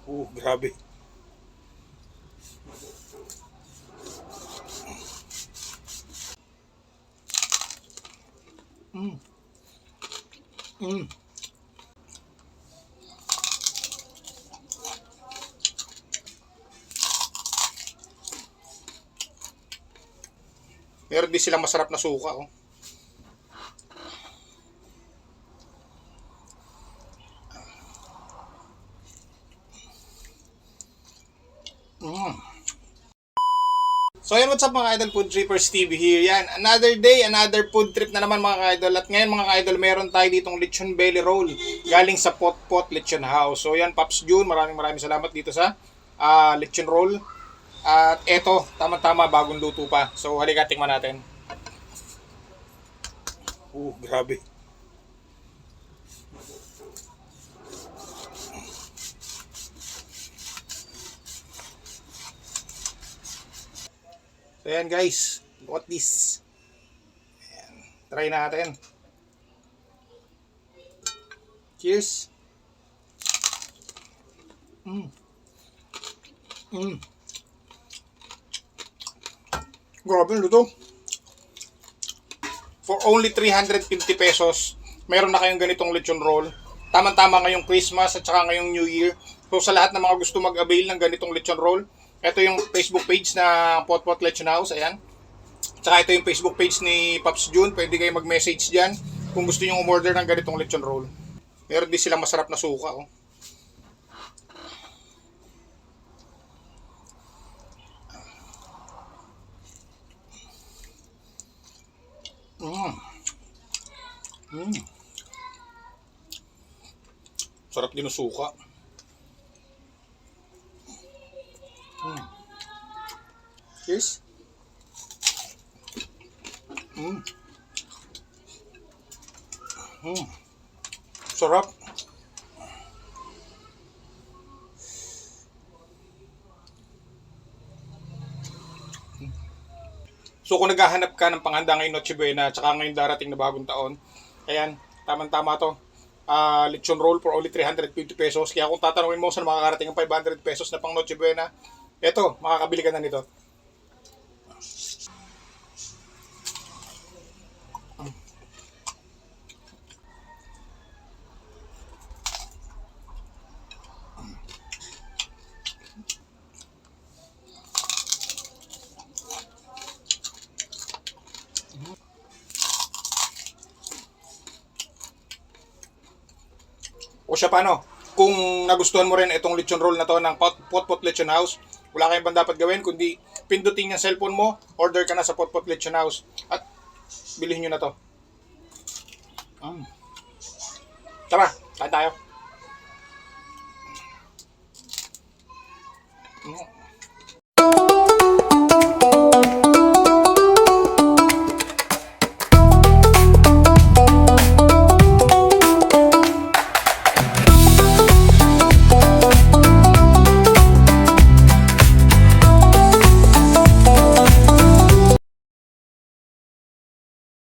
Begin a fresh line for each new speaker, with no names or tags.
Grabe. Mm. Mm. Meron din silang masarap na suka, oh. Mm. So yan, what's up mga idol, Food Trippers TV here. Yan, another day, another food trip na naman mga idol. At ngayon mga idol, meron tayo ditong lechon belly roll galing sa Pot Pot Lechon House. So yan, Pops June, maraming salamat dito sa lechon roll. At eto, tama-tama, bagong luto pa. So halika, tingnan natin. Grabe. So yan guys, look at this. Ayan, try natin. Cheers. Grabe yung luto. For only 350 pesos, meron na kayong ganitong lechon roll. Tama-tama ngayong Christmas at saka ngayong New Year. So sa lahat ng mga gusto mag-avail ng ganitong lechon roll, ito yung Facebook page na Pot Pot Lechon House, ayan. Tsaka ito yung Facebook page ni Pops June, pwede kayo mag-message dyan kung gusto nyo umorder ng ganitong lechon roll. Meron din silang masarap na suka, oh. Sarap din ng suka. Cheers. Sarap. So kung naghahanap ka ng panghanda ngayong Noche Buena at saka ngayong darating na bagong taon, ayan, tamang-tama to. Lechon roll for only 350 pesos. Kaya kung tatanungin mo saan makakarating ang 500 pesos na pang Noche Buena, eto, makakabili ka na nito. O siya paano, kung nagustuhan mo rin itong lechon roll na to ng Pot Pot Lechon House, wala kayong bang dapat gawin kundi pindutin yung cellphone mo, order ka na sa Pot Pot Lechon House at bilhin nyo na to. Tara, kain tayo.